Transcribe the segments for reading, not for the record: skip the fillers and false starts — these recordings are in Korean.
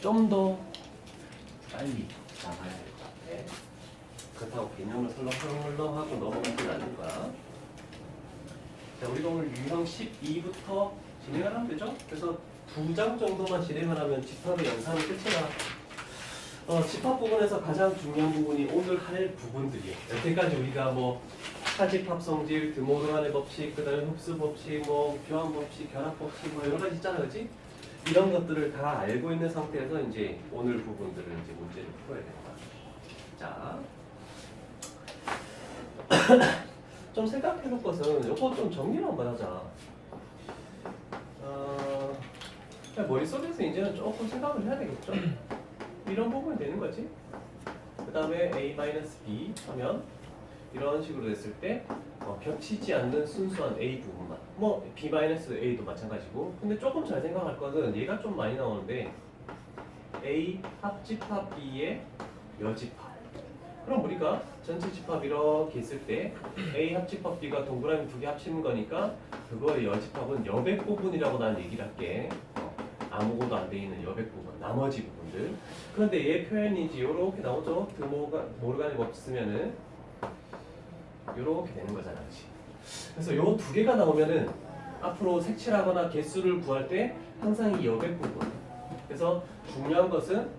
좀 더 빨리 나가야 될 것 같아. 그렇다고 개념을 설렁설렁하고 넘어가진 않을 거야. 자, 우리가 오늘 유형 12부터 진행을 하면 되죠? 그래서 2장 정도만 진행을 하면 집합의 연산은 끝이 나. 집합 부분에서 가장 중요한 부분이 오늘 할 부분들이에요. 여태까지 우리가 뭐 차집합 성질, 드모르간의 법칙, 그 다음에 흡수 법칙, 뭐 교환 법칙, 결합 법칙, 뭐 여러 가지 있잖아, 그렇지? 이런 것들을 다 알고 있는 상태에서 이제 오늘 부분들을 이제 문제를 풀어야 되는 거야. 자, 좀 생각해볼 것은 이거 좀 정리를 한번 하자. 그냥 머릿속에서 이제는 조금 생각을 해야 되겠죠? 이런 부분이 되는 거지. 그 다음에 A-B 하면 이런 식으로 됐을 때 겹치지 않는 순수한 A 부분만, 뭐 B-A도 마찬가지고. 근데 조금 잘 생각할 것은 얘가 좀 많이 나오는데 A 합집합 B의 여집합. 그럼 우리가 전체 집합 이렇게 있을 때 A 합집합 B가 동그라미 2개 합치는 거니까 그거의 여집합은 여백 부분이라고 난 얘기를 할게. 아무것도 안 돼 있는 여백 부분, 나머지 부분들. 그런데 얘 표현이 이제 요렇게 나오죠. 모르간의 법칙 쓰면은 요렇게 되는 거잖아, 그렇지? 그래서 요 2개가 나오면은 앞으로 색칠하거나 개수를 구할 때 항상 이 여백 부분. 그래서 중요한 것은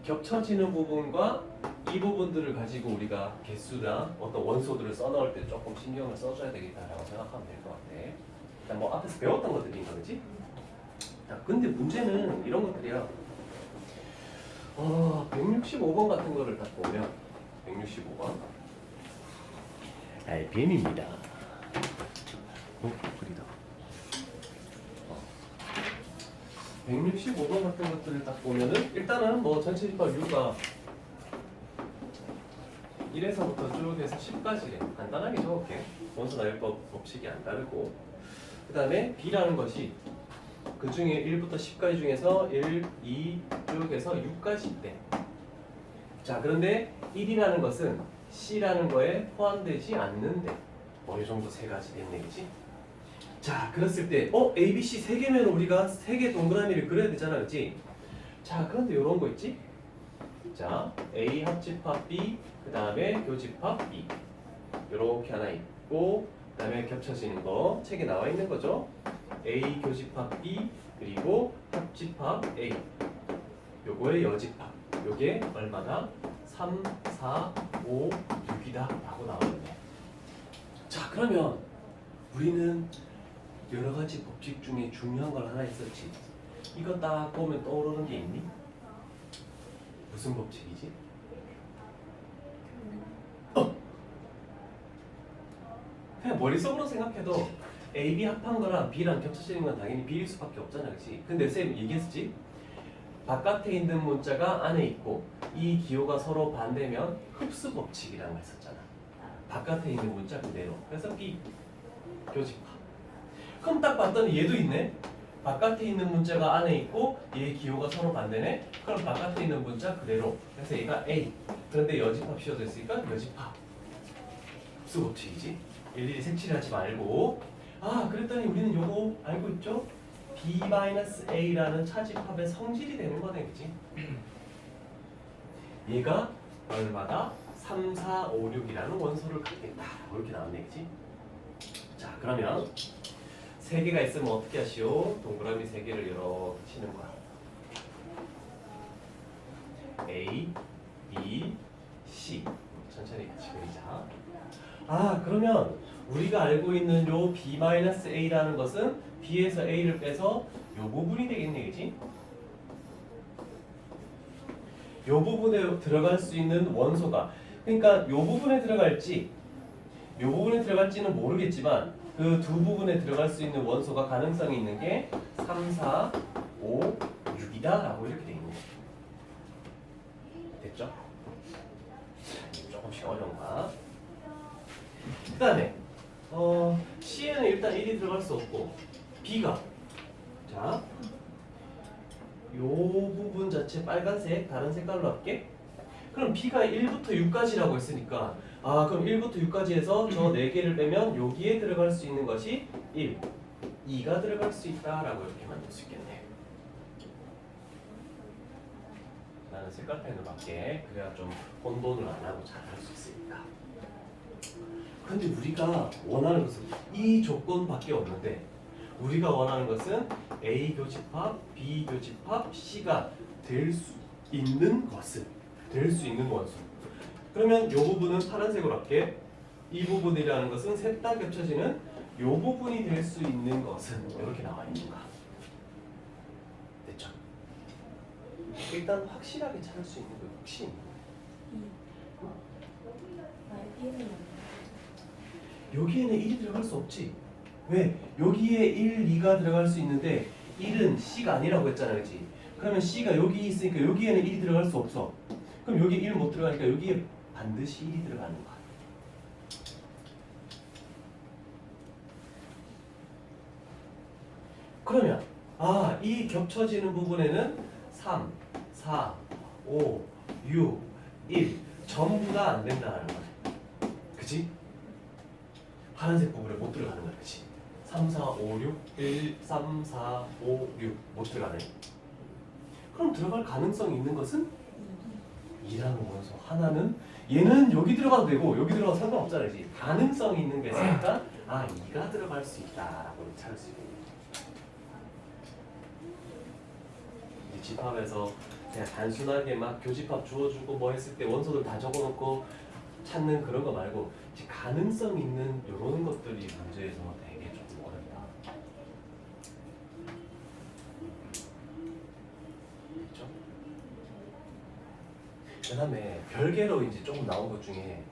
겹쳐지는 부분과 이 부분들을 가지고 우리가 개수나 어떤 원소들을 써넣을 때 조금 신경을 써줘야 되겠다라고 생각하면 될 것 같아. 일단 뭐 앞에서 배웠던 것들인 거지. 자, 근데 문제는 이런 것들이야. 165번 같은 거를 딱 보면 165번 RPM입니다. 그리다. 165번 같은 것들을 딱 보면은 일단은 뭐 전체 집합 U가 1에서부터 쭉 해서 10까지래. 간단하게 적을게. 원소 나열법 법칙이 안 다르고. 그 다음에 B라는 것이 그 중에 1부터 10까지 중에서 1, 2, 쭉 해서 6까지 있대. 자, 그런데 1이라는 것은 C라는 거에 포함되지 않는데 뭐 이 정도 세 가지 됐네, 그치? 자, 그랬을 때 A, B, C 세 개면 우리가 세 개 동그라미를 그려야 되잖아, 그치? 자, 그런데 이런 거 있지? 자, A 합집합 B, 그 다음에 교집합 B 요렇게 하나 있고, 그 다음에 겹쳐지는 거 책에 나와 있는 거죠. A 교집합 B 그리고 합집합 A 요거의 여집합 요게 얼마다? 3, 4, 5, 6이다 라고 나오는데, 자, 그러면 우리는 여러 가지 법칙 중에 중요한 걸 하나 있었지. 이거 딱 보면 떠오르는 게 있니? 무슨 법칙이지? 그냥 머릿속으로 생각해도 A, B 합한 거랑 B랑 겹쳐지는 건 당연히 B일 수밖에 없잖아, 그치? 근데 쌤 얘기했지? 바깥에 있는 문자가 안에 있고 이 기호가 서로 반대면 흡수 법칙이라는 걸 썼잖아. 바깥에 있는 문자 그대로. 그래서 B 교집합. 그럼 딱 봤더니 얘도 있네. 바깥에 있는 문자가 안에 있고 얘 기호가 서로 반대네. 그럼 바깥에 있는 문자 그대로. 그래서 얘가 A. 그런데 여집합 씌워져 있으니까 여집합. 흡수 법칙이지. 일일이 색칠하지 말고. 그랬더니 우리는 요거 알고 있죠? B-A라는 차집합의 성질이 되는 거네, 그치? 얘가 얼마다? 3, 4, 5, 6이라는 원소를 갖겠다. 이렇게 나왔네, 그치? 자, 그러면 세 개가 있으면 어떻게 하시오? 동그라미 세 개를 이렇게 치는 거야. A, B, C. 천천히 같이 그리자. 그러면 우리가 알고 있는 요 B-A라는 것은 B에서 A를 빼서 요 부분이 되겠네, 그치? 요 부분에 들어갈 수 있는 원소가, 그러니까 요 부분에 들어갈지 요 부분에 들어갈지는 모르겠지만 그 두 부분에 들어갈 수 있는 원소가 가능성이 있는 게 3, 4, 5, 6이다 라고 이렇게 돼 있는 거예요. 됐죠? 조금씩 어려운가? 그 다음에 C에는 일단 1이 들어갈 수 없고 B가, 자, 요 부분 자체 빨간색 다른 색깔로 할게. 그럼 B가 1부터 6까지라고 했으니까 그럼 1부터 6까지 해서 저 4개를 빼면 여기에 들어갈 수 있는 것이 1, 2가 들어갈 수 있다라고 이렇게 만들 수 있겠네. 나는 색깔펜으로 할게. 그래야 좀 혼돈을 안 하고 잘 할 수 있으니까. 근데 우리가 원하는 것은 이 조건밖에 없는데 우리가 원하는 것은 A 교집합, B 교집합, C가 될 수 있는 것은 될 수 있는 원소. 그러면 이 부분은 파란색으로 할게. 이 부분이라는 것은 셋 다 겹쳐지는 이 부분이 될 수 있는 것은 이렇게 나와 있는 거야. 됐죠? 일단 확실하게 찾을 수 있는 거 혹시 여기에는 1이 들어갈 수 없지. 왜? 여기에 1, 2가 들어갈 수 있는데 1은 C가 아니라고 했잖아, 그렇지? 그러면 C가 여기 있으니까 여기에는 1이 들어갈 수 없어. 그럼 여기 1 못 들어가니까 여기에 반드시 1이 들어가는 거야. 그러면 이 겹쳐지는 부분에는 3, 4, 5, 6, 1 전부가 안 된다는 거야. 그치? 파란색 부분에 못 들어가는 거야. 그치? 3, 4, 5, 6, 1, 3, 4, 5, 6 못 들어가네. 그럼 들어갈 가능성이 있는 것은 2라는 원소 하나는 얘는 여기 들어가도 되고 여기 들어가도 상관없잖아. 그치? 가능성이 있는 게 있으니까 2가 들어갈 수 있다라고 찾을 수 있는 거야. 집합에서 그냥 단순하게 막 교집합 주어주고 뭐 했을 때 원소들 다 적어놓고 찾는 그런 거 말고 가능성 있는 이런 것들이 문제에서 되게 좀 어렵다. 그렇죠? 그다음에 별개로 이제 조금 나온 것 중에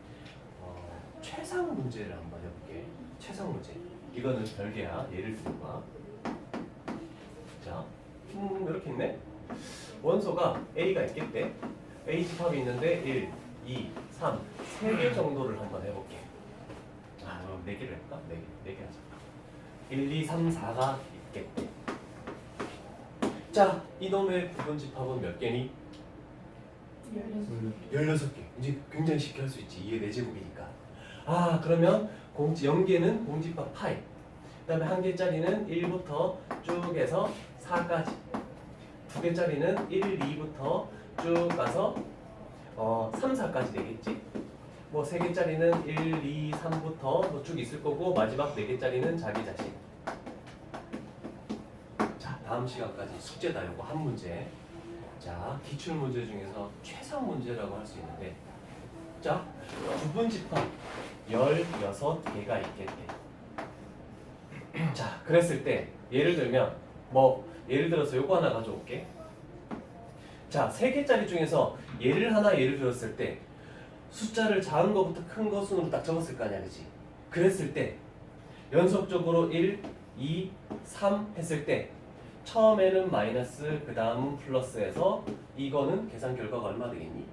최상 문제를 한번 해볼게. 최상 문제. 이거는 별개야. 예를 들어 봐. 자, 이렇게 있네. 원소가 A가 있겠대. A 집합이 있는데 1, 2, 3, 3개 정도를 한번 해볼게. 그럼 4개를 해볼까? 4개 하자. 1, 2, 3, 4가 있겠대. 자, 이놈의 부분 집합은 몇 개니? 16개. 이제 굉장히 쉽게 할 수 있지. 이게 4제곱이니까. 그러면 0개는 공집합 파이. 그 다음에 1개짜리는 1부터 쭉 해서 4까지. 2개짜리는 1, 2부터 쭉 가서 3, 4까지 되겠지? 뭐 3개짜리는 1, 2, 3부터 쭉 있을 거고 마지막 4개짜리는 자기 자신. 자, 다음 시간까지 숙제다. 요거 한 문제. 자, 기출 문제 중에서 최상 문제라고 할 수 있는데, 자, 부분 집합 16개가 있겠대. 자, 그랬을 때 예를 들면 예를 들어서 요거 하나 가져올게. 자, 3개짜리 중에서 예를 들었을 때 숫자를 작은 거부터 큰 거 순으로 딱 적었을 거 아니야, 그치? 그랬을 때 연속적으로 1, 2, 3 했을 때 처음에는 마이너스, 그 다음은 플러스해서 이거는 계산 결과가 얼마 되겠니?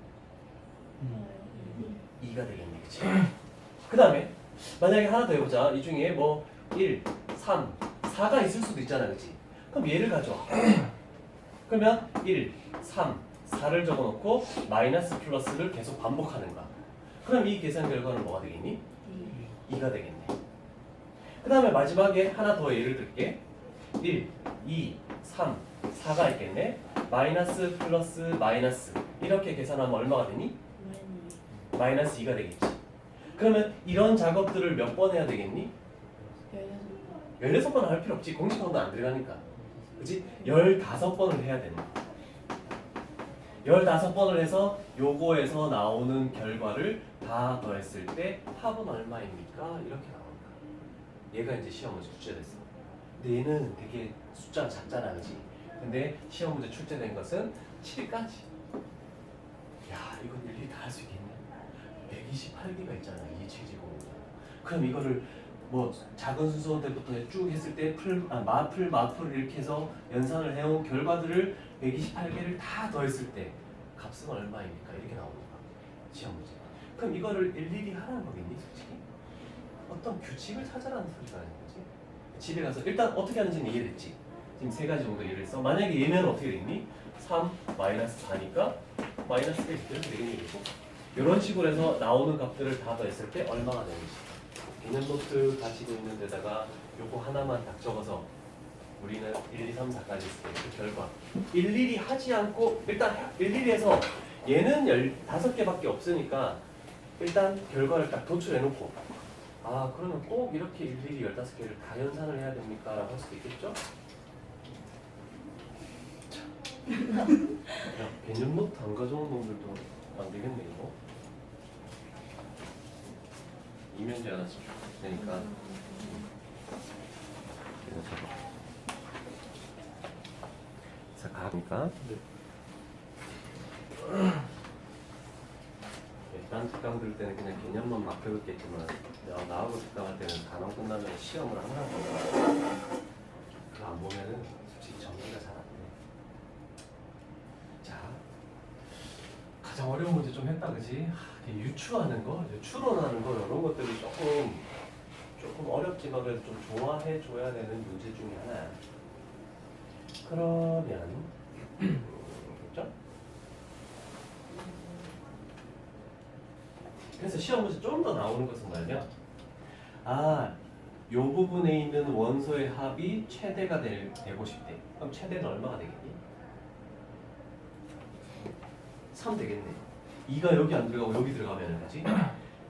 2가 되겠네, 그치? 그 다음에 만약에 하나 더 해보자. 이 중에 1, 3, 4가 있을 수도 있잖아, 그치? 그럼 얘를 가져와. 그러면 1, 3, 4를 적어놓고 마이너스 플러스를 계속 반복하는 거야. 그럼 이 계산 결과는 뭐가 되겠니? 2가 되겠네. 그 다음에 마지막에 하나 더 예를 들게. 1, 2, 3, 4가 있겠네. 마이너스 플러스 마이너스 이렇게 계산하면 얼마가 되니? 마이너스 2가 되겠지. 그러면 이런 작업들을 몇 번 해야 되겠니? 16번 할 필요 없지. 공식방도 안 들어가니까. 그치? 15번을 해야 된다. 15번을 해서 요거에서 나오는 결과를 다 더했을 때 합은 얼마입니까? 이렇게 나온다. 얘가 이제 시험 문제 출제됐어. 근데 얘는 되게 숫자가 작잖아, 그치? 근데 시험 문제 출제된 것은 7까지. 야, 이건 일일이 다 할 수 있겠네. 128개가 있잖아, 이게 7제곱. 그럼 이거를 작은 순서대부터 쭉 했을 때 마풀 이렇게 해서 연산을 해온 결과들을 128개를 다 더했을 때 값은 얼마입니까? 이렇게 나오는 거야. 시험 문제. 그럼 이거를 일일이 하라는 거겠니, 솔직히? 어떤 규칙을 찾아라는 소리가 아닌 거지. 집에 가서 일단 어떻게 하는지는 이해됐지. 지금 3가지 정도 예를 써. 만약에 얘면 어떻게 되니? 3 마이너스 4니까 마이너스 1 이렇게 되겠니? 이런 식으로 해서 나오는 값들을 다 더했을 때 얼마가 되는지. 개념 노트 가지고 있는 데다가 요거 하나만 딱 적어서 우리는 1, 2, 3, 4까지 있을 때 그 결과 일일이 하지 않고 일단 일일이 해서 얘는 15개밖에 없으니까 일단 결과를 딱 도출해놓고 아 그러면 꼭 이렇게 일일이 15개를 다 연산을 해야 됩니까? 라고 할 수도 있겠죠? 야, 개념 노트 안 가져온 놈들도 안 되겠네 이거. 이면제 하나 씩 되니까. 자 가니까. 딴 특강 들을 때는 그냥 개념만 막 배웠겠지만 나하고 특강할 때는 단원 끝나면 시험을 항상 보고 그거 안 보면은 솔직히 정리가 잘 안 돼. 자 가장 어려운 문제 좀 했다 그지? 유추하는 거, 추론하는 거 이런 것들이 조금 어렵지만 그래도 좀 좋아해 줘야 되는 문제 중에 하나야. 그러면 그렇죠? 그래서 시험 문제 좀 더 나오는 것은 말이야. 아, 요 부분에 있는 원소의 합이 최대가 되고 싶대. 그럼 최대는 얼마가 되겠니? 3 되겠네. 2가 여기 안 들어가고 여기 들어가면은 그지?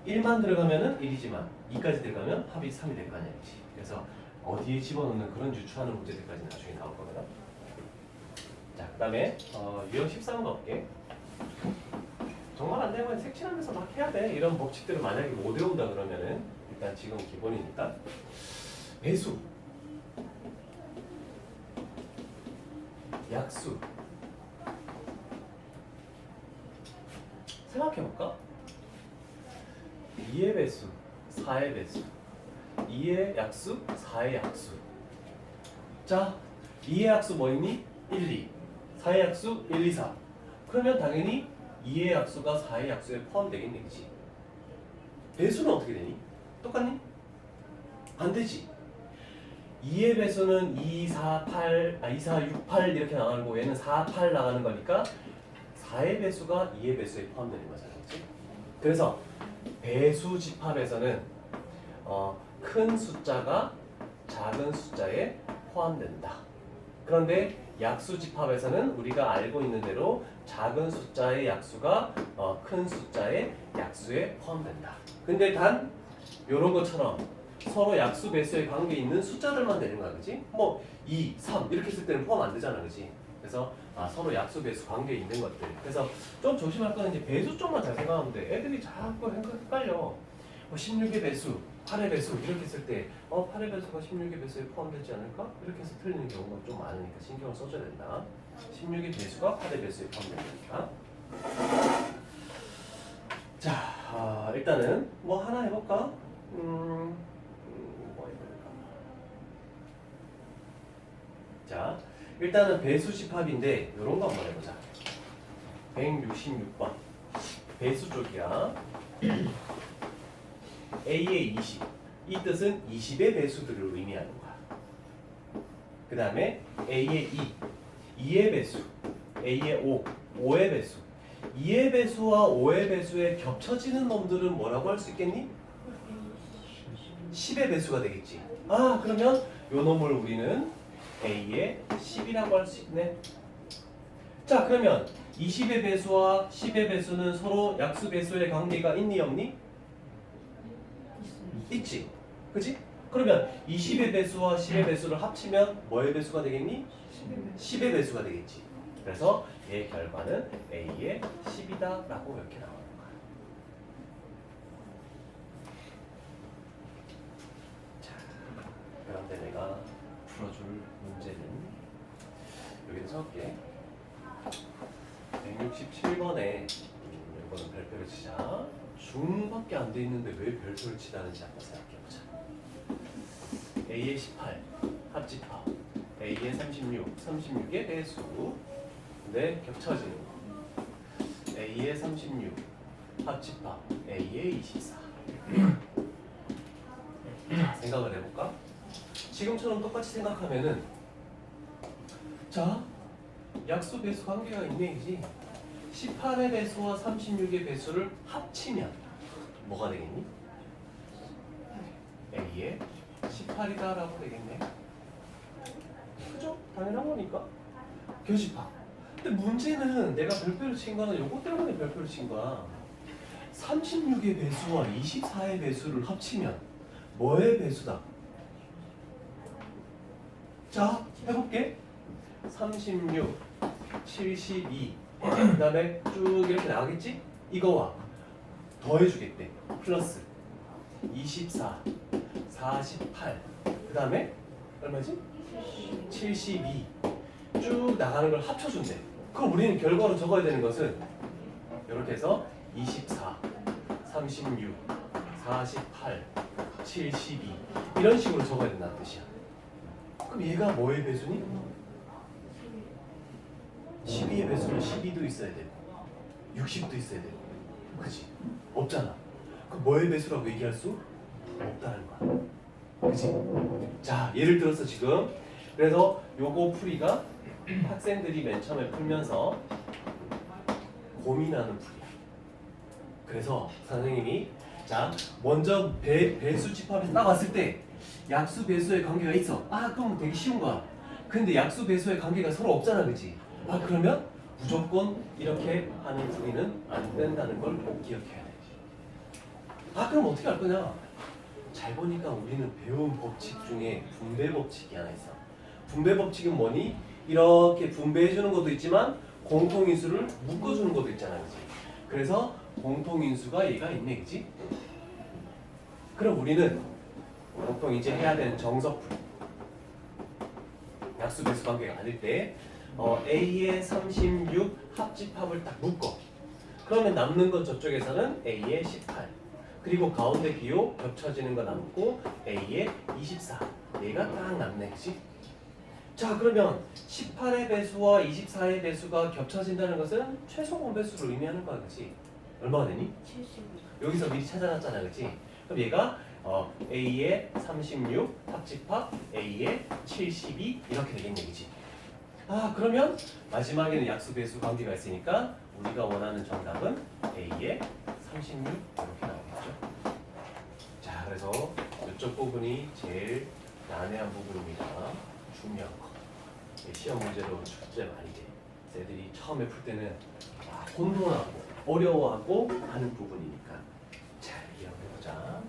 1만 들어가면은 1이지만 2까지 들어가면 합이 3이 될 거 아니야, 그지? 그래서 어디에 집어넣는 그런 유추하는 문제들까지 나중에 나올 거거든. 자, 그다음에 유형 13 가볼게. 정말 안 되면 색칠하면서 막 해야 돼. 이런 법칙들을 만약에 못 외운다 그러면은 일단 지금 기본이니까 배수, 약수 생각해볼까? 2의 배수, 4의 배수, 2의 약수, 4의 약수. 자, 2의 약수 뭐 있니? 1, 2. 4의 약수 1, 2, 4. 그러면 당연히 2의 약수가 4의 약수에 포함되겠네, 그치? 배수는 어떻게 되니? 똑같니? 안 되지. 2의 배수는 2, 4, 6, 8 이렇게 나가고 얘는 4, 8 나가는 거니까 4의 배수가 2의 배수에 포함되는 거잖아, 그치? 그래서 배수 집합에서는 큰 숫자가 작은 숫자에 포함된다. 그런데 약수 집합에서는 우리가 알고 있는 대로 작은 숫자의 약수가 큰 숫자의 약수에 포함된다. 근데 단 이런 것처럼 서로 약수 배수의 관계에 있는 숫자들만 되는 거야, 그지? 뭐 2, 3 이렇게 했을 때는 포함 안 되잖아, 그지? 그래서 서로 약수 배수 관계에 있는 것들. 그래서 좀 조심할 거는 이제 배수 쪽만 잘 생각하면 돼. 애들이 자꾸 헷갈려. 뭐 16의 배수, 8의 배수 이렇게 했을 때 8의 배수가 16의 배수에 포함되지 않을까? 이렇게 해서 틀리는 경우가 좀 많으니까 신경을 써줘야 된다. 16의 배수가 8의 배수에 포함되니까. 자, 일단은 뭐 하나 해볼까? 뭐 해볼까? 자, 일단은 배수 집합인데 이런 거 한번 해보자. 166번 배수 쪽이야. A의 20. 이 뜻은 20의 배수들을 의미하는 거야. 그 다음에 A의 2. 2의 배수. A의 5. 5의 배수. 2의 배수와 5의 배수에 겹쳐지는 놈들은 뭐라고 할 수 있겠니? 10의 배수가 되겠지. 그러면 요 놈을 우리는 A의 10이라고 할 수 있네. 자, 그러면 20의 배수와 10의 배수는 서로 약수 배수의 관계가 있니 없니? 있지. 그치? 그러면 20의 배수와 10의 배수를 합치면 뭐의 배수가 되겠니? 10의 배수가 되겠지. 그래서 얘의 결과는 A의 10이다 라고 이렇게 나오는 거야. 자, 그런데 내가 풀어줄 문제는 여기다 적을게. 167번에 이거는 별표를 치자. 중밖에 안 돼 있는데 왜 별표를 치다는지 한번 생각해보자. A의 18 합집합, A의 36, 36의 배수. 근데 겹쳐지는 거. A의 36 합집합, A의 24. 생각을 해볼까? 지금처럼 똑같이 생각하면은 자, 약수 배수 관계가 있네, 그지? 18의 배수와 36의 배수를 합치면 뭐가 되겠니? A의 18이다 라고 되겠네. 그죠? 당연한 거니까. 교집합. 근데 문제는 내가 별표를 친 거는 요거 때문에 별표를 친 거야. 36의 배수와 24의 배수를 합치면 뭐의 배수다? 자, 해볼게. 36, 72, 그 다음에 쭉 이렇게 나가겠지? 이거와 더해주겠대. 플러스 24, 48, 그 다음에 얼마지? 72. 쭉 나가는 걸 합쳐준대. 그럼 우리는 결과로 적어야 되는 것은 이렇게 해서 24, 36, 48, 72 이런 식으로 적어야 된다는 뜻이야. 그럼 얘가 뭐의 배수니? 12의 배수는 12도 있어야 되고 60도 있어야 되고 그치? 없잖아. 그럼 뭐의 배수라고 얘기할 수 없다는 거야. 그치? 자, 예를 들어서 지금 그래서 요거 풀이가 학생들이 맨 처음에 풀면서 고민하는 풀이야. 그래서 선생님이 자 먼저 배수 집합에서 딱 왔을 때 약수 배수의 관계가 있어. 아 그럼 되게 쉬운 거야. 근데 약수 배수의 관계가 서로 없잖아, 그치? 아 그러면 무조건 이렇게 하는 풀이는 안 된다는 걸 꼭 기억해야 돼. 아 그럼 어떻게 할 거냐? 잘 보니까 우리는 배운 법칙 중에 분배 법칙이 하나 있어. 분배 법칙은 뭐니? 이렇게 분배해주는 것도 있지만 공통인수를 묶어주는 것도 있잖아, 그치? 그래서 공통인수가 얘가 있네, 그치? 그럼 우리는 보통 이제 해야 되는 정석풀 약수 배수 관계가 아닐 때 A의 36 합집합을 딱 묶어. 그러면 남는 건 저쪽에서는 A의 18 그리고 가운데 비호 겹쳐지는 거 남고 A의 24 얘가 딱 남네, 그치? 자 그러면 18의 배수와 24의 배수가 겹쳐진다는 것은 최소 공배수를 의미하는 거야, 그치? 얼마가 되니? 70. 여기서 미리 찾아놨잖아, 그치? 그럼 얘가 A의 36 합집합 A의 72 이렇게 되겠네, 그치? 아 그러면 마지막에는 약수 배수 관계가 있으니까 우리가 원하는 정답은 A의 36 이렇게 나오겠죠? 자 그래서 이쪽 부분이 제일 난해한 부분입니다. 중요한 거. 시험 문제로 출제 많이 돼. 애들이 처음에 풀 때는 혼돈하고 어려워하고 하는 부분이니까 잘 이해해보자.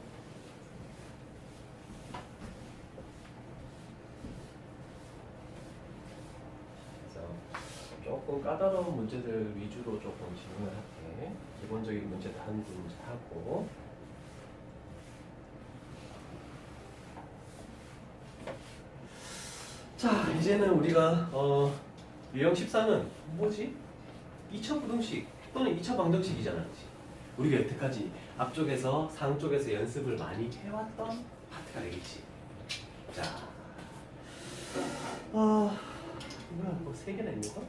그래서 조금 까다로운 문제들 위주로 조금 질문을 할게. 기본적인 문제 다른 문제 하고. 자 이제는 우리가 유형 14는 뭐지? 2차 부등식 또는 2차 방정식이잖아, 그치? 우리가 여태까지 앞쪽에서 상쪽에서 연습을 많이 해왔던 파트가 되겠지. 자, 뭐야, 뭐 3개나 있는 거?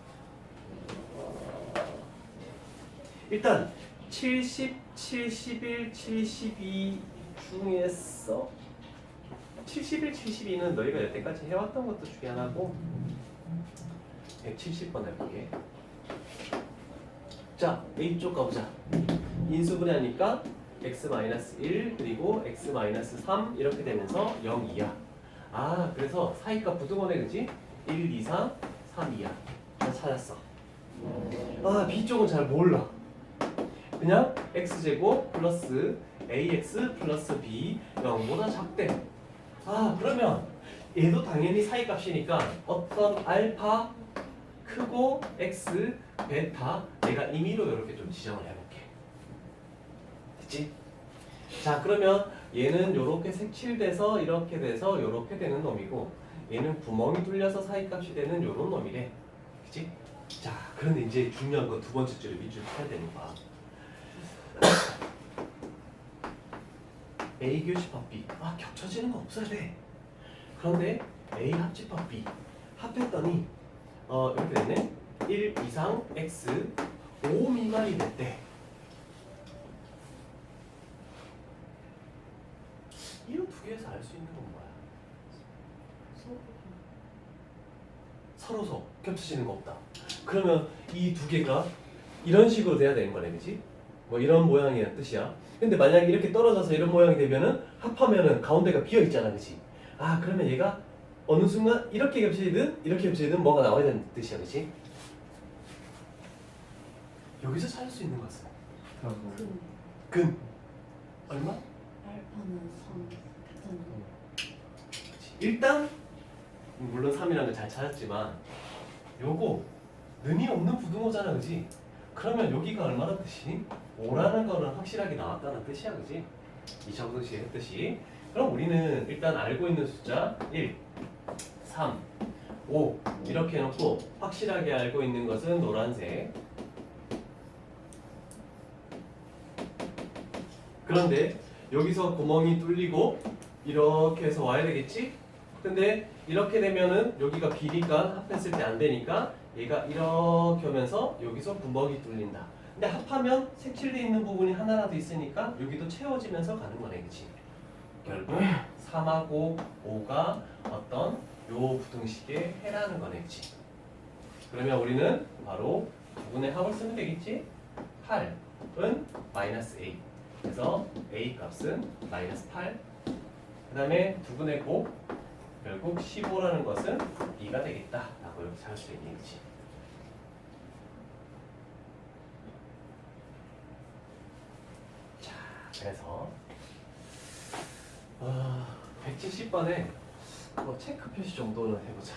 일단 70, 71, 72 중에서 71, 72는 너희가 여태까지 해왔던 것도 중에 하나고 170번 해볼게. 자, A쪽 가보자. 인수분해하니까 x-1 그리고 x-3 이렇게 되면서 0, 2야. 아, 그래서 사이값 부등호네, 그지? 1, 2, 3, 3, 2야. 다 찾았어. 아, B쪽은 잘 몰라. 그냥 x제곱 플러스 ax 플러스 b 0보다 작대. 아 그러면 얘도 당연히 사이값이니까 어떤 알파 크고 x 베타 내가 임의로 이렇게 좀 지정을 해볼게. 됐지? 자 그러면 얘는 이렇게 색칠돼서 이렇게 돼서 이렇게 되는 놈이고 얘는 구멍이 뚫려서 사이값이 되는 요런 놈이래. 그치? 자 그런데 이제 중요한 건 두 번째 줄에 밑줄 쳐야 되는 거야. A 교집합 B 겹쳐지는 거 없어야 돼. 그런데 A 합집합 B 합했더니 이렇게 됐네. 1 이상 X 5 미만이 됐대. 이 두 개에서 알 수 있는 건 뭐야? 서로서 겹쳐지는 거 없다. 그러면 이 두 개가 이런 식으로 돼야 되는 거네, 그치? 뭐 이런 모양이란 뜻이야. 근데 만약에 이렇게 떨어져서 이런 모양이 되면은 합하면은 가운데가 비어 있잖아, 그치? 아 그러면 얘가 어느 순간 이렇게 겹쳐지든 뭐가 나와야 되는 뜻이야, 그렇지? 여기서 찾을 수 있는 것은 근 근 얼마? 알파는 3 같은 일단 물론 3이라는 걸 잘 찾았지만 요거 는이 없는 부등호잖아, 그지? 그러면 여기가 얼마나 뜻이? 5라는 거는 확실하게 나왔다는 뜻이야, 그지? 이정도 씨 했듯이. 그럼 우리는 일단 알고 있는 숫자 1, 3, 5 이렇게 해놓고 확실하게 알고 있는 것은 노란색. 그런데 여기서 구멍이 뚫리고 이렇게 해서 와야 되겠지? 근데 이렇게 되면은 여기가 비니까 합했을 때 안 되니까 얘가 이렇게 오면서 여기서 구멍이 뚫린다. 근데 합하면 색칠되어 있는 부분이 하나라도 있으니까 여기도 채워지면서 가는 거네, 그치? 결국 3하고 5가 어떤 요 부등식의 해라는 거네, 그치? 그러면 우리는 바로 부분의 합을 쓰면 되겠지? 8은 마이너스 A. 그래서 A 값은 마이너스 8. 그 다음에 두분의 곱 결국 15라는 것은 B가 되겠다 라고 이렇게 찾을 수 있는 거지. 자, 그래서 170번에 뭐 체크 표시 정도는 해보자.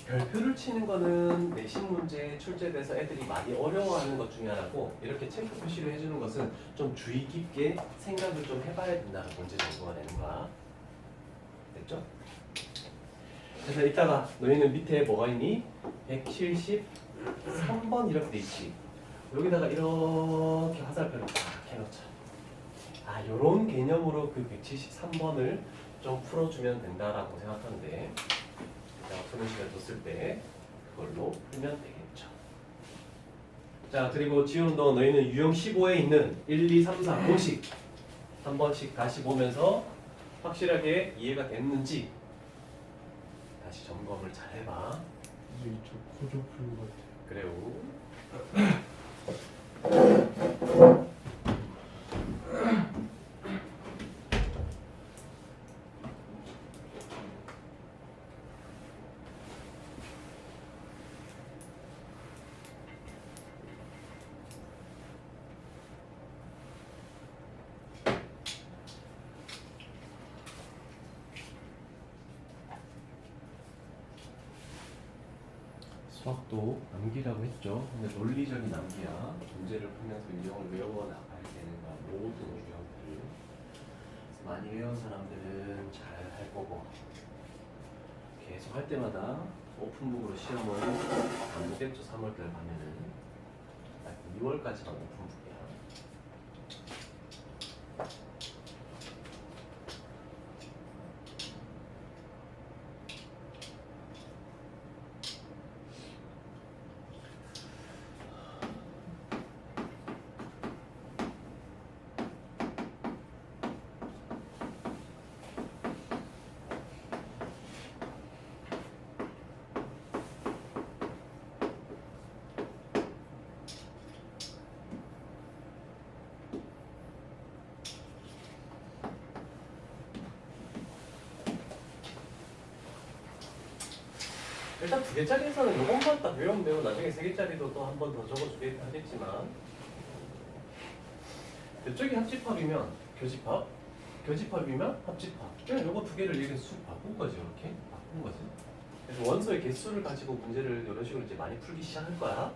별표를 치는 거는 내신 문제 출제돼서 애들이 많이 어려워하는 것 중에 하나고, 이렇게 체크 표시를 해주는 것은 좀 주의 깊게 생각을 좀 해봐야 된다는 문제 정도가 되는 거야. 됐죠? 그래서 이따가 너희는 밑에 뭐가 있니? 173번 이렇게 돼 있지. 여기다가 이렇게 화살표를 딱 해놓자. 아, 요런 개념으로 그 173번을 좀 풀어주면 된다라고 생각하는데, 푸는 시간 뒀을 때 그걸로 풀면 되겠죠. 자, 그리고 지운동 너희는 유형 15에 있는 1, 2, 3, 4 공식 한 번씩 다시 보면서 확실하게 이해가 됐는지 다시 점검을 잘 해봐. 이제 저 고조 풀 것 같아요. 그래요. 수학도 암기라고 했죠. 근데 논리적인 암기야. 문제를 풀면서 유형을 외워 나가야 되는 거 모든 유형들을 많이 외운 사람들은 잘 할 거고, 계속 할 때마다 오픈북으로 시험을 안 보겠죠. 3월달 가면은 2월까지만 오픈북이야. 일단 2개짜리에서는 요것만 딱 외우면 되고, 나중에 3개짜리도 또 한 번 더 적어주긴 하겠지만, 이쪽이 합집합이면 교집합, 교집합이면 합집합. 그냥 요거 2개를 이렇게 쑥 바꾼 거지. 이렇게 바꾼 거지. 그래서 원소의 개수를 가지고 문제를 이런 식으로 이제 많이 풀기 시작할 거야.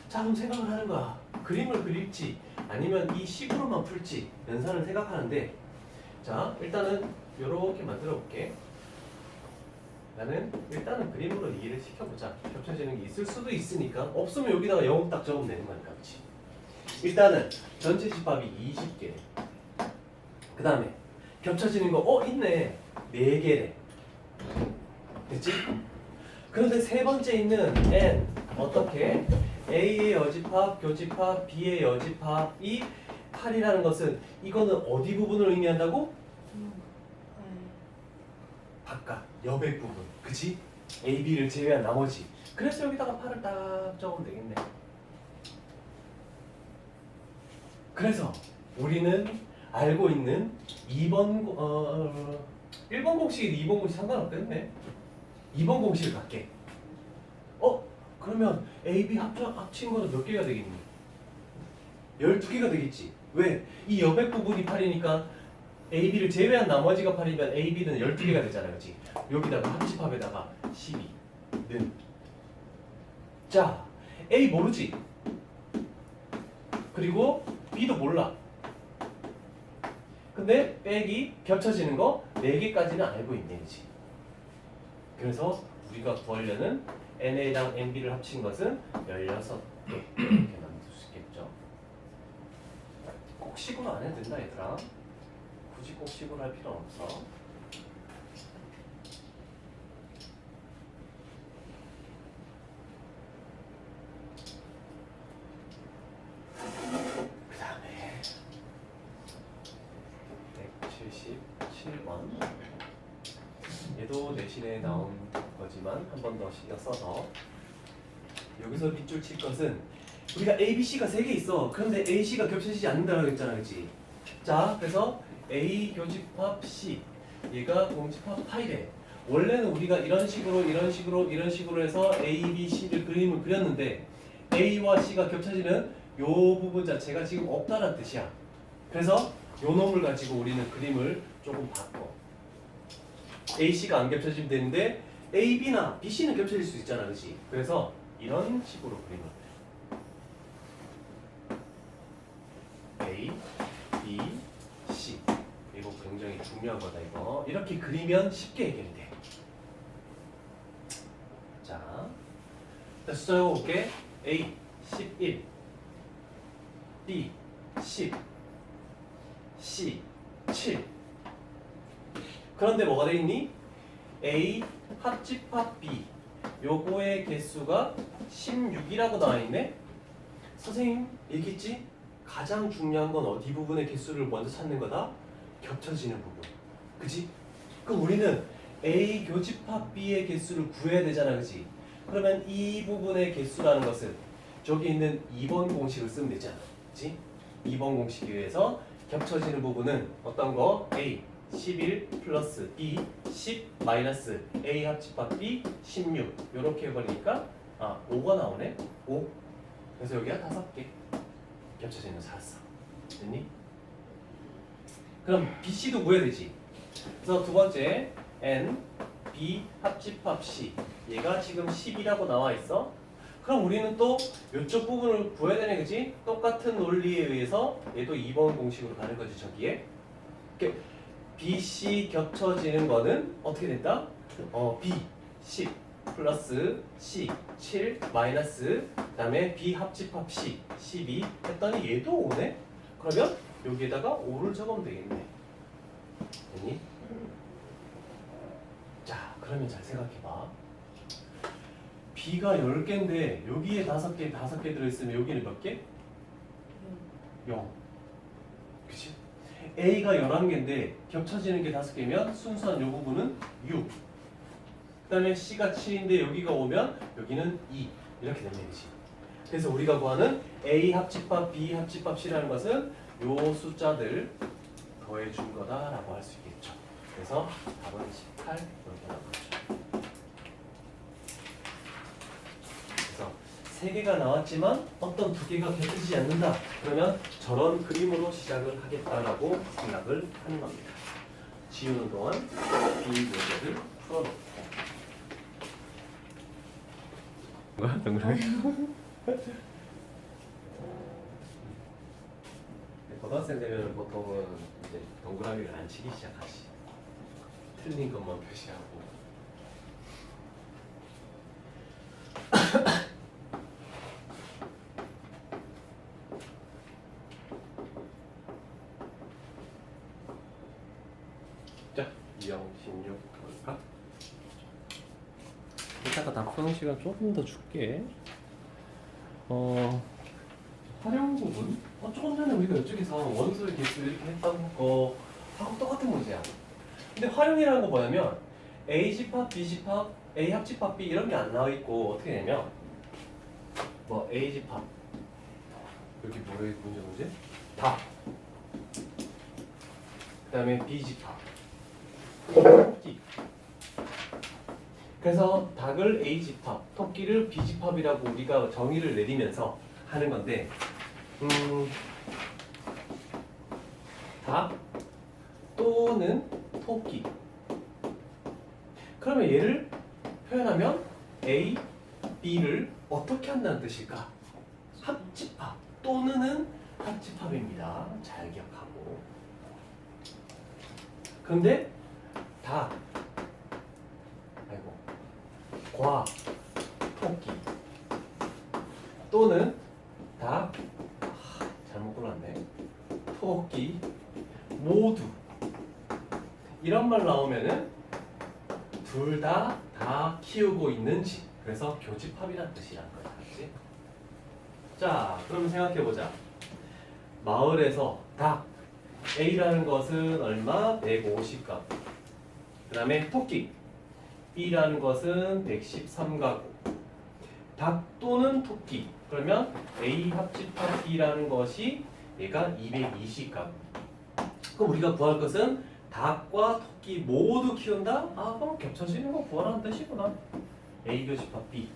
자, 그럼 생각을 하는 거야. 그림을 그릴지 아니면 이 식으로만 풀지 연산을 생각하는데, 자, 일단은 요렇게 만들어 볼게. 나는 일단은 그림으로 이해를 시켜보자. 겹쳐지는 게 있을 수도 있으니까. 없으면 여기다가 0 딱 적으면 되는 거니까, 그렇지? 일단은 전체 집합이 20개. 그 다음에 겹쳐지는 거 있네. 4개래. 됐지? 그런데 세 번째 있는 N 어떻게? A의 여집합, 교집합, B의 여집합이 8이라는 것은 이거는 어디 부분을 의미한다고? 바깥, 여백 부분. 그치? A, B를 제외한 나머지. 그래서 여기다가 8을 딱 적으면 되겠네. 그래서 우리는 알고 있는 2번 1번 공식이 2번 공식 상관없겠네. 2번 공식을 갖게. 그러면 A, B 합친 거는 몇 개가 되겠니? 12개가 되겠지. 왜? 이 여백 부분이 8이니까 A, B를 제외한 나머지가 8이면 A, B는 12개가 되잖아. 그치? 여기다가 합집합에다가 12는 자, A 모르지? 그리고 B도 몰라. 근데 빼기 겹쳐지는 거 4개까지는 알고 있네. 그치? 그래서 우리가 구하려는 NA랑 NB를 합친 것은 16개 이렇게 만들 수 있겠죠. 꼭 식으로 안 해도 된다 얘들아. 굳이 꼭 식으로 할 필요는 없어. 그 다음에 177번 얘도 내신에 나온 거지만 한 번 더 신경 써서 여기서 밑줄 칠 것은 우리가 A, B, C가 3개 있어. 그런데 A, C가 겹쳐지지 않는다고 했잖아. 그치? 자, 그래서 A 교집합 C 얘가 공집합 파이래. 원래는 우리가 이런 식으로 해서 A, B, C를 그림을 그렸는데 A와 C가 겹쳐지는 요 부분 자체가 지금 없다는 뜻이야. 그래서 요 놈을 가지고 우리는 그림을 조금 바꿔. A, C가 안 겹쳐지면 되는데 A, B나 B, C는 겹쳐질 수 있잖아. 그치? 그래서 이런 식으로 그림을 A, B, C 이거 굉장히 중요한 거다 이거. 이렇게 그리면 쉽게 해결이 돼. 자, 숫자 적어볼게. A 11, B 10, C 7. 그런데 뭐가 돼 있니? A 합집합 B 요거의 개수가 16이라고 나와 있네. 선생님 얘기했지? 가장 중요한 건 어디 부분의 개수를 먼저 찾는 거다? 겹쳐지는 부분. 그치? 그럼 우리는 A 교집합 B의 개수를 구해야 되잖아. 그치? 그러면 이 부분의 개수라는 것은 저기 있는 2번 공식을 쓰면 되잖아. 그치? 2번 공식에 의해서 겹쳐지는 부분은 어떤 거? A 11 플러스 B 10 마이너스 A 합집합 B 16 요렇게 해버리니까 5가 나오네. 5. 그래서 여기가 5개 겹쳐지는 살았어. 됐니? 그럼 BC도 구해야 되지. 그래서 두 번째 N B 합집합 C 얘가 지금 10이라고 나와 있어. 그럼 우리는 또 이쪽 부분을 구해야 되네. 그지? 똑같은 논리에 의해서 얘도 2번 공식으로 가는 거지. 저기에 이렇게 BC 겹쳐지는 거는 어떻게 된다? B 10 플러스 C 7 마이너스 그 다음에 B 합집합 C 12 했더니 얘도 5네? 그러면 여기에다가 5를 적으면 되겠네. 됐니? 자, 그러면 잘 생각해봐. B가 10개인데 여기에 5개 들어있으면 여기는 몇 개? 0. 그치? A가 11개인데 겹쳐지는 게 5개면 순수한 요 부분은 6. 그 다음에 C가 7인데 여기가 5면 여기는 2. 이렇게 되는 거지. 그래서 우리가 구하는 A 합집합 B 합집합 C라는 것은 요 숫자들 더해준 거다라고 할 수 있겠죠. 그래서 답은 18 이렇게 나오죠. 그래서 3개가 나왔지만 어떤 2개가 겹치지 않는다. 그러면 저런 그림으로 시작을 하겠다라고 생각을 하는 겁니다. 지우는 동안 B 문제를 풀어놓고. 뭐야? 동그라미? 고등학생 되면 보통은 이제 동그라미를 안 치기 시작하지. 틀린 것만 표시하고. 자, 2형 16 볼까? 이따가 다 푸는 시간 조금 더 줄게. 활용 부분? 조금 전에 우리가 이쪽에서 원소의 개수 이렇게 했던 거 하고 똑같은 문제야. 근데 활용이라는 거 뭐냐면 A 집합, B 집합, A 합집합 B 이런 게 안 나와 있고 어떻게 되냐면 뭐 A 집합 여기 뭐에 문제? 다. 그다음에 B 집합 토끼. 그래서 닭을 A 집합, 토끼를 B 집합이라고 우리가 정의를 내리면서 하는 건데, 닭 또는 토끼. 그러면 얘를 표현하면 A, B를 어떻게 한다는 뜻일까? 합집합 또는은 합집합입니다. 잘 기억하고. 근데 닭, 아이고, 과, 토끼 또는 닭, 잘못 골랐네. 토끼 모두 이런 말 나오면은 둘 다 키우고 있는지, 그래서 교집합이라는 뜻이라는 거야. 알지? 자, 그럼 생각해보자. 마을에서 닭 A라는 것은 얼마? 150가구. 그 다음에 토끼 B라는 것은 113가구. 닭 또는 토끼, 그러면 A 합집합 B라는 것이 얘가 220가구. 그럼 우리가 구할 것은 닭과 토끼 모두 키운다? 아, 그럼 겹쳐지는 거 구하라는 뜻이구나. A 교집합 B.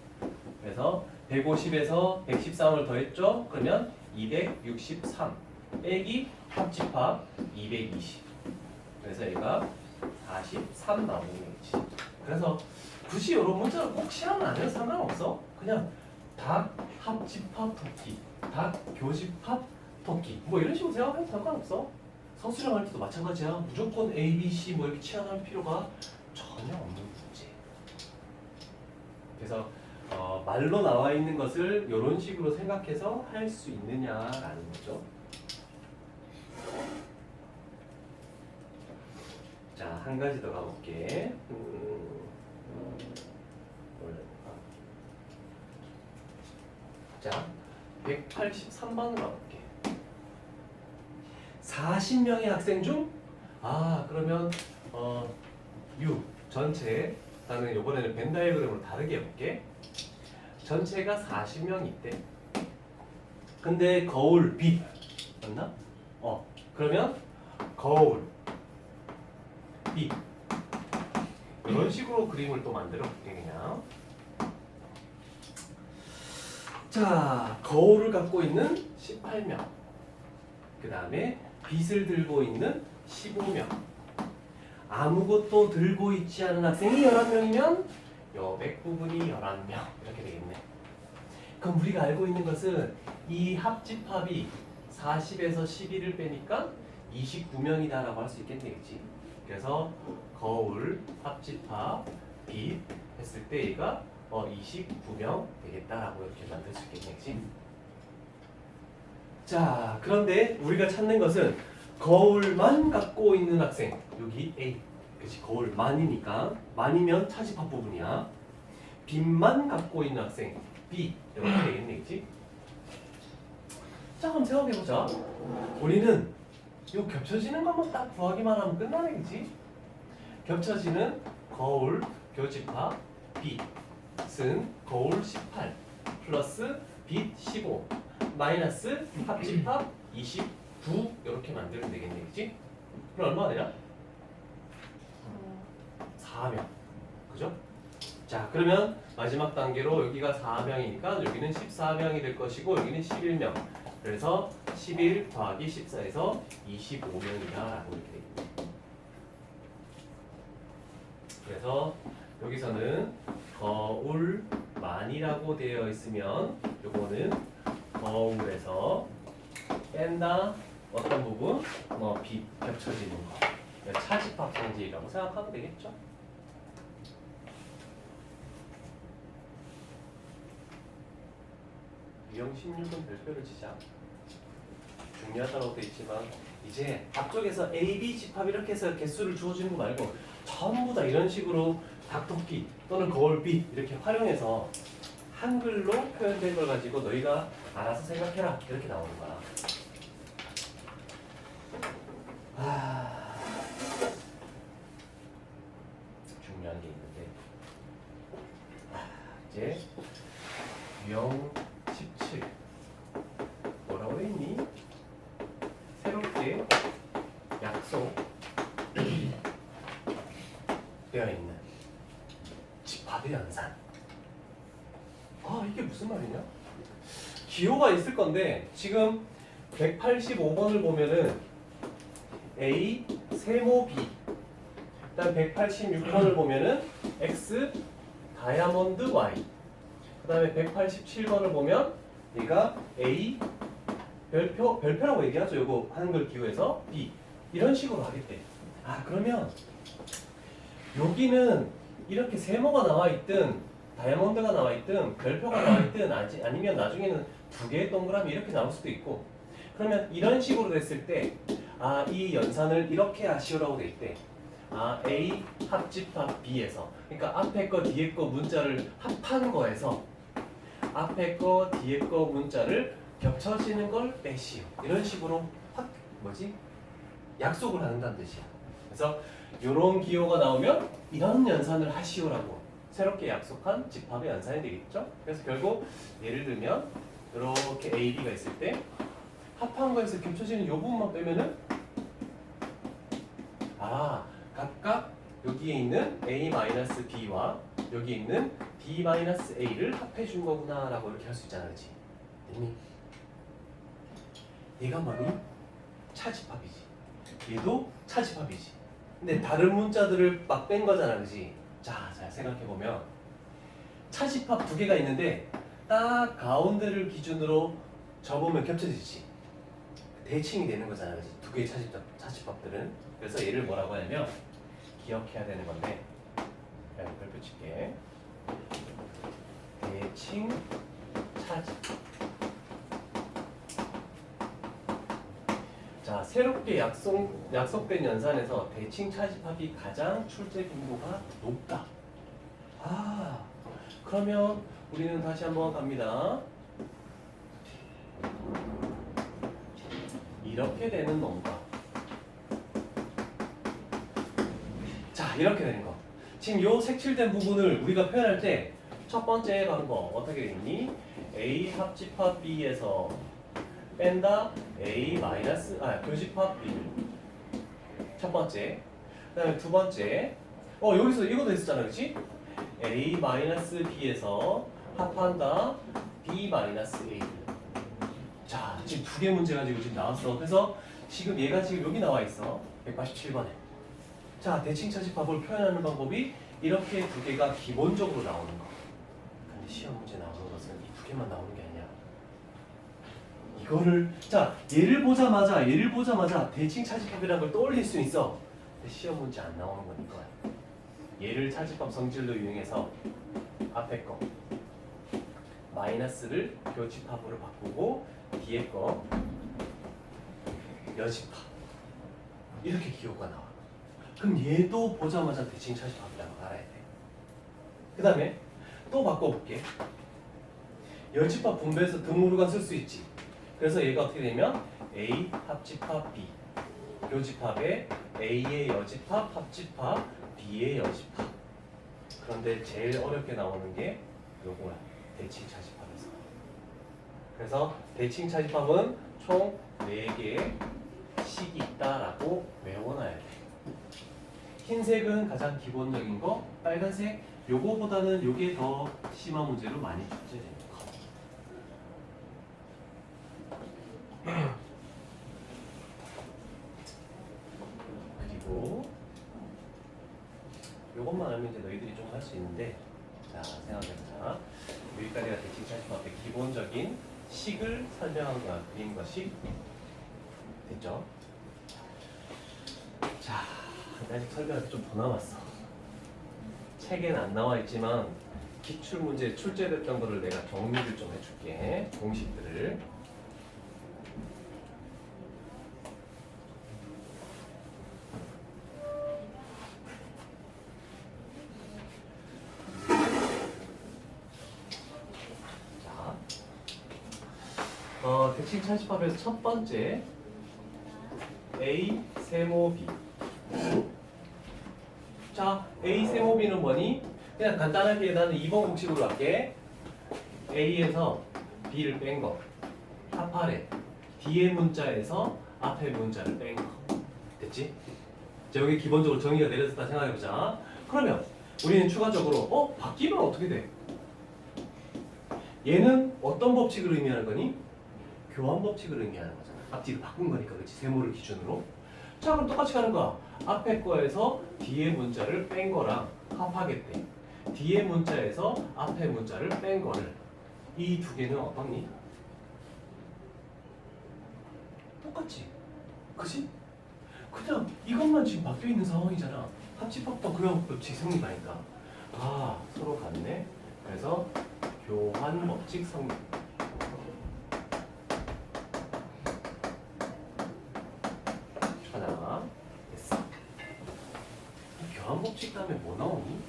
그래서 150에서 113을 더했죠? 그러면 263 빼기 합집합 220. 그래서 얘가 43 나오는 거지. 그래서 굳이 이런 문자를 꼭 시험을 안 해도 상관없어. 그냥 닭 합집합 토끼, 닭 교집합 토끼, 뭐 이런 식으로 생각해도 상관없어. 서술형 할 때도 마찬가지야. 무조건 A, B, C 뭐 이렇게 치환할 필요가 전혀 없는 문제. 그래서 말로 나와 있는 것을 이런 식으로 생각해서 할 수 있느냐라는 거죠. 자, 한 가지 더 가볼게. 자, 183번으로 가볼게. 40명의 학생 중, 그러면 U 전체, 나는 이번에는 벤 다이어그램으로 다르게 해볼게. 전체가 40명이 있대. 근데 거울, 빛 맞나? 그러면 거울, 빛 이런 식으로 그림을 또 만들어 볼게. 그냥 자, 거울을 갖고 있는 18명, 그 다음에 빛을 들고 있는 15명, 아무것도 들고 있지 않은 학생이 11명이면 여백 부분이 11명 이렇게 되겠네. 그럼 우리가 알고 있는 것은 이 합집합이 40에서 11을 빼니까 29명이다라고 할 수 있겠네, 그치? 그래서 거울, 합집합, 빛 했을 때 얘가 29명 되겠다라고 이렇게 만들 수 있겠네, 그치? 자, 그런데 우리가 찾는 것은 거울만 갖고 있는 학생, 여기 A, 그치? 거울만이니까 만이면 차집합 부분이야. 빛만 갖고 있는 학생 B 이렇게 되겠네, 그치? 자, 그럼 생각해보자. 우리는 이 겹쳐지는 것만 딱 구하기만 하면 끝나네, 그치? 겹쳐지는 거울 교집합 빛은 거울 18 플러스 빛 15 마이너스 합집합 29 이렇게 만들면 되겠네, 그치? 그럼 얼마나 되냐? 4명, 그죠? 자, 그러면 마지막 단계로 여기가 4명이니까 여기는 14명이 될 것이고 여기는 11명. 그래서 11 더하기 14에서 25명이다라고 이렇게 돼 있네. 그래서 여기서는 거울만이라고 되어 있으면 요거는 거울에서 뺀다 어떤 부분? 빛 겹쳐지는 거. 차집합 성질이라고 생각하면 되겠죠? 유형 16은 별표를 치자. 중요하다고 되어 있지만 이제 앞쪽에서 A, B 집합 이렇게 해서 개수를 주어주는 거 말고 전부 다 이런 식으로 닭토끼 또는 거울빛 이렇게 활용해서 한글로 표현된 걸 가지고 너희가 알아서 생각해라 이렇게 나오는 거야. 중요한 게 있는데 이제 유형 17 뭐라고 돼 있니? 새롭게 약속 되어 있는 집합의 연산. 아, 이게 무슨 말이냐? 기호가 있을 건데 지금 185번을 보면은 A 세모 B, 그다음 186번을 보면은 X 다이아몬드 Y, 그다음에 187번을 보면 얘가 A 별표라고 얘기하죠. 요거 한글 기호에서 B 이런 식으로 하겠대. 아, 그러면 여기는 이렇게 세모가 나와 있든 다이아몬드가 나와 있든 별표가 나와 있든 아니면 나중에는 두 개의 동그라미 이렇게 나올 수도 있고, 그러면 이런 식으로 됐을 때 아, 이 연산을 이렇게 하시오라고 돼 있대. 아, A 합집합 B에서, 그러니까 앞에 거 뒤에 거 문자를 합한 거에서 앞에 거 뒤에 거 문자를 겹쳐지는 걸 빼시오. 이런 식으로 약속을 한다는 뜻이야. 그래서 이런 기호가 나오면 이런 연산을 하시오라고 새롭게 약속한 집합의 연산이 되겠죠. 그래서 결국 예를 들면 이렇게 A, B가 있을 때 합한 거에서 겹쳐지는 이 부분만 빼면은 아, 각각 여기에 있는 A-B와 여기에 있는 B-A를 합해 준 거구나 라고 이렇게 할 수 있잖아. 그치? 얘가 뭐니? 차집합이지. 얘도 차집합이지. 근데 다른 문자들을 막 뺀 거잖아. 그치? 자, 잘 생각해보면 차집합 두 개가 있는데 딱 가운데를 기준으로 접으면 겹쳐지지. 대칭이 되는 거잖아. 그치? 두 개의 차집합들은. 그래서 얘를 뭐라고 하냐면 기억해야 되는 건데, 그냥 별표 칠게. 대칭 차집합. 자, 새롭게 약속된 연산에서 대칭 차집합이 가장 출제 빈도가 높다. 아, 그러면 우리는 다시 한번 갑니다. 이렇게 되는 놈과 자, 이렇게 되는 거. 지금 요 색칠된 부분을 우리가 표현할 때 첫 번째 방법 어떻게 되니? A 합집합 B에서 뺀다 A 마이너스 교집합 B를 첫 번째. 그다음에 두 번째 여기서 이것도 했었잖아. 그치? A 마이너스 B에서 합한다 B 마이너스 A를. 자, 지금 두 개 문제가 지금 나왔어. 그래서 지금 얘가 지금 여기 나와 있어. 187번에. 자, 대칭 차집합을 표현하는 방법이 이렇게 두 개가 기본적으로 나오는 거. 근데 시험 문제 나오는 것은 이 두 개만 나오는 게 아니야. 이거를 자, 얘를 보자마자 대칭 차집합이라는 걸 떠올릴 수 있어. 근데 시험 문제 안 나오는 거니까. 얘를 차집합 성질로 이용해서 앞에 거 마이너스를 교집합으로 바꾸고 뒤에 거 여집합 이렇게 기호가 나와. 그럼 얘도 보자마자 대칭 차집합이라고 알아야 돼. 그 다음에 또 바꿔볼게. 여집합 분배해서 등호루가 쓸 수 있지. 그래서 얘가 어떻게 되면 A 합집합 B 교집합에 A의 여집합 합집합 B의 여집합. 그런데 제일 어렵게 나오는 게 요거야. 대칭 차집합에서. 그래서 대칭 차집합은 총 4개의 식이 있다라고 외워놔야 돼. 흰색은 가장 기본적인 거, 빨간색 요거보다는 요게 더 심한 문제로 많이 출제되는 거. 그리고 요것만 알면 이제 너희들이 좀 할 수 있는데, 자, 생각해보자. 여기까지가 대칭 차집합의 기본적인 식을 설명한 거야. 그린 것이 됐죠? 자, 아직 설명할 게 좀 더 남았어. 책에는 안 나와 있지만 기출 문제 출제됐던 거를 내가 정리를 좀 해줄게. 공식들을. 자, 대칭 차집합에서 첫 번째 A 세모 B. 자, A 세모 B는 뭐니? 그냥 간단하게 나는 2번 공식으로 할게. A에서 B를 뺀 거 합하래. 뒤에 문자에서 앞에 문자를 뺀 거. 됐지? 자, 여기 기본적으로 정의가 내려졌다 생각해보자. 그러면 우리는 추가적으로 바뀌면 어떻게 돼? 얘는 어떤 법칙을 의미하는 거니? 교환 법칙을 의미하는 거잖아. 앞뒤로 바꾼 거니까, 그렇지? 세모를 기준으로. 자, 그럼 똑같이 가는 거야. 앞에 거에서 뒤에 문자를 뺀 거랑 합하겠대. 뒤에 문자에서 앞에 문자를 뺀 거를. 이 두 개는 어떻니? 똑같지? 그치? 그냥 이것만 지금 바뀌어 있는 상황이잖아. 합집합법 교환 법칙 성립하니까. 아, 서로 같네. 그래서 교환 법칙 성립. 하나 됐어. 교환 법칙 다음에 뭐 나오니?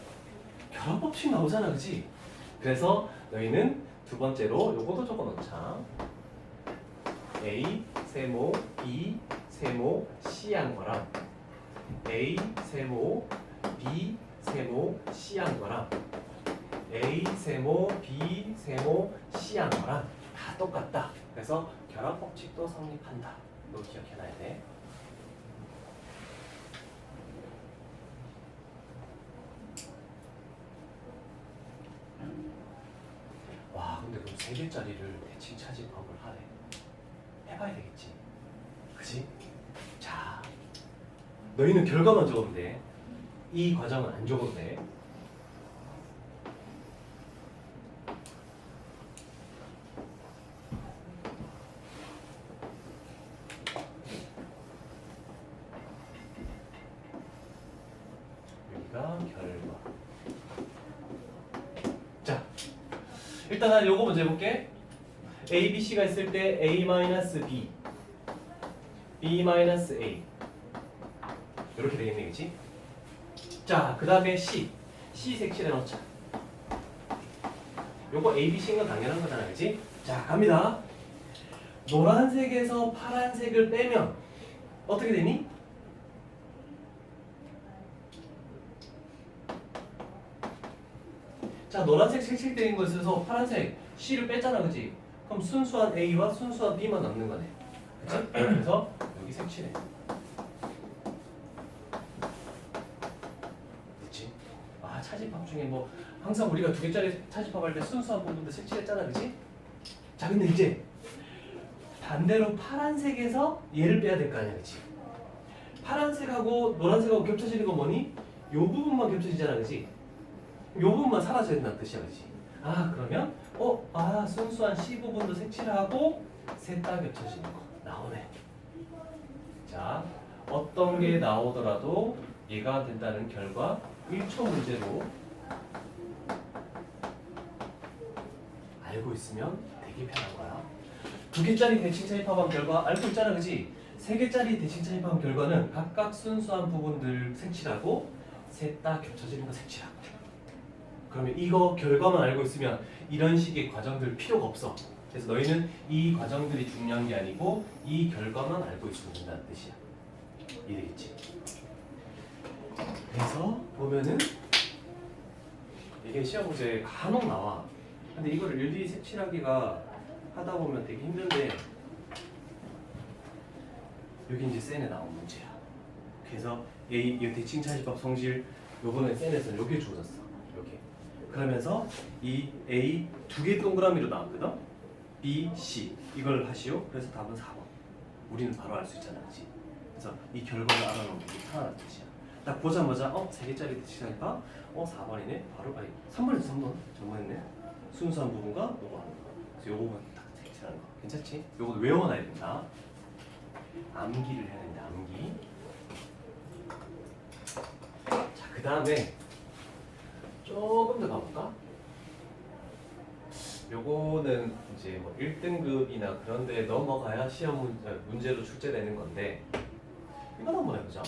결합 법칙 나오잖아, 그치? 그래서 너희는 두 번째로 요것도 적어 놓자. A 세모, B 세모, C한 거랑 A 세모, B 세모, C한 거랑 A 세모, B 세모, C한 거랑 다 똑같다. 그래서 결합 법칙도 성립한다. 이거 기억해놔야 돼. 와, 근데 그럼 3개짜리를 대칭 차집법을 하래. 해봐야 되겠지. 그치? 자, 너희는 결과만 적으면 돼. 이 과정은 안 적어도 돼. 여기가 결과. 자, 일단 난 요거 먼저 해볼게. A, B, C가 있을 때 A-B, B-A 이렇게 되겠네, 그치? 자, 그 다음에 C 색칠해 놓자. 요거 A, B, C인 건 당연한 거잖아, 그치? 자, 갑니다. 노란색에서 파란색을 빼면 어떻게 되니? 자, 노란색 색칠되는 것에서 파란색 C를 뺐잖아, 그치? 그럼 순수한 A와 순수한 B만 남는 거네. 그치? 그래서 여기 색칠해. 그치? 아, 차집합 중에 뭐 항상 우리가 2개짜리 차집합 할 때 순수한 부분도 색칠했잖아, 그치? 자, 근데 이제 반대로 파란색에서 얘를 빼야 될 거 아니야, 그치? 파란색하고 노란색하고 겹쳐지는 건 뭐니? 요 부분만 겹쳐지잖아, 그치? 요 부분만 사라져야 된다는 뜻이야, 그치? 아, 그러면 순수한 C 부분도 색칠하고 셋 다 겹쳐지는 거 나오네. 자, 어떤 게 나오더라도 얘가 된다는 결과 1초 문제로 알고 있으면 되게 편한 거야. 2개짜리 대칭 차입합한 결과 알고 있잖아, 그치? 3개짜리 대칭 차입합한 결과는 각각 순수한 부분들 색칠하고 셋 다 겹쳐지는 거 색칠하고. 그러면 이거 결과만 알고 있으면 이런 식의 과정들 필요가 없어. 그래서 너희는 이 과정들이 중요한 게 아니고 이 결과만 알고 있으면 된다는 뜻이야. 이해되겠지? 그래서 보면은 이게 시험 문제에 간혹 나와. 근데 이거를 일일이 색칠하기가 하다 보면 되게 힘든데 여기 이제 센에 나온 문제야. 그래서 이 대칭 차집합 성질 요번에 센에서는 요게 주어졌어. 요게. 그러면서 이 A 2개 동그라미로 나왔거든. B, C 이걸 하시오. 그래서 답은 4번. 우리는 바로 알 수 있잖아, 그렇지? 그래서 이 결과를 알아놓는 게 편하다는 뜻이야. 딱 보자마자 3개짜리 대칭차집합 4번이네. 바로 3번에서 3번 정말했네. 순수한 부분과 요거 하는 거. 그래서 요거 부분 딱 색칠하는 거. 괜찮지? 요거 외워놔야 된다. 암기를 해야 된다. 암기. 자, 그 다음에 조금 더 가볼까? 요거는 이제 뭐 1등급이나 그런 데 넘어가야 시험 문제로 출제되는 건데 이건 한번 해보자.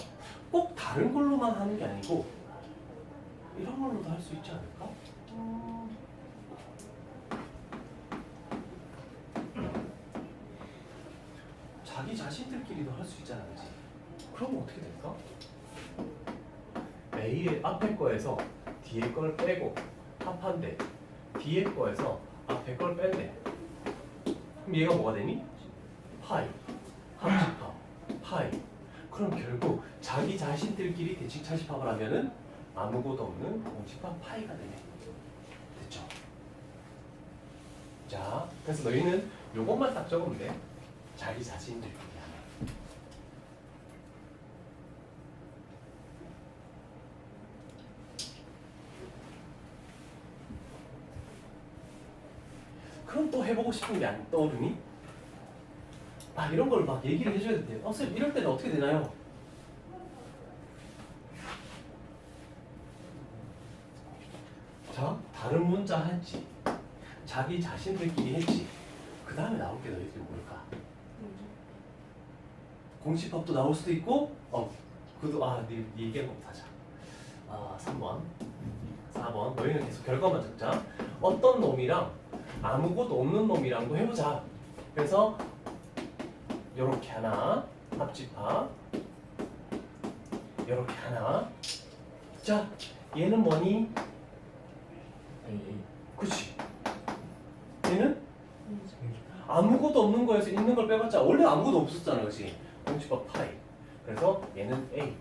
꼭 다른 걸로만 하는 게 아니고 이런 걸로도 할 수 있지 않을까? 자기 자신들끼리도 할 수 있잖아, 그치? 그러면 어떻게 될까? A의 앞에 거에서 뒤에 걸 빼고 합한대. 뒤에 거에서 앞에 걸 뺀대. 그럼 얘가 뭐가 되니? 파이. 합집합. 파이. 그럼 결국 자기 자신들끼리 대칭 차집합을 하면은 아무것도 없는 공집합 파이가 되네. 됐죠? 자, 그래서 너희는 요것만 딱 적으면 돼. 자기 자신들끼리 하면. 그럼 또 해보고 싶은 게 안 떠오르니? 아, 이런 걸 막 얘기를 해줘야 돼요. 선생님, 이럴 때는 어떻게 되나요? 자, 다른 문자 했지. 자기 자신들끼리 했지. 그 다음에 나올 게 너희들이 뭘까? 공식법도 나올 수도 있고, 네 얘기한 것부터 하자. 3번, 4번. 너희는 계속 결과만 적자. 어떤 놈이랑 아무것도 없는 놈이랑도 해보자. 그래서 요렇게 하나, 합집합. 요렇게 하나. 자, 얘는 뭐니? 그치? 얘는 아무것도 없는 거에서 있는 걸 빼봤자 원래 아무것도 없었잖아, 그치? 공식법 파이. 그래서 얘는 A.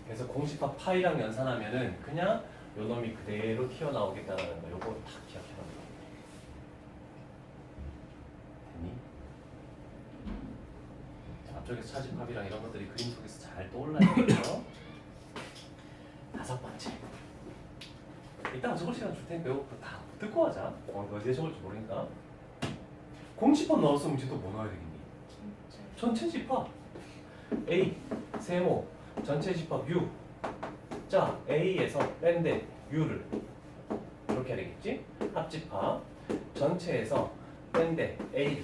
그래서 공식법 파이랑 연산하면은 그냥 요 놈이 그대로 튀어나오겠다는 거. 요거 딱 기억해놔. 됐니? 앞쪽에서 차집합이랑 이런 것들이 그림 속에서 잘 떠올라야 되죠. 5번째. 이따가 적을 시간 줄 테니까 이거 다 듣고 하자. 어디에 적을지 모르니까. 공집합 나왔으면 이제 또 뭐 넣어야 되겠니? 전체 집합. A, 세모, 전체 집합 U. 자, A에서 뺀데 U를 이렇게 해야 되겠지? 합집합. 전체에서 뺀데 A를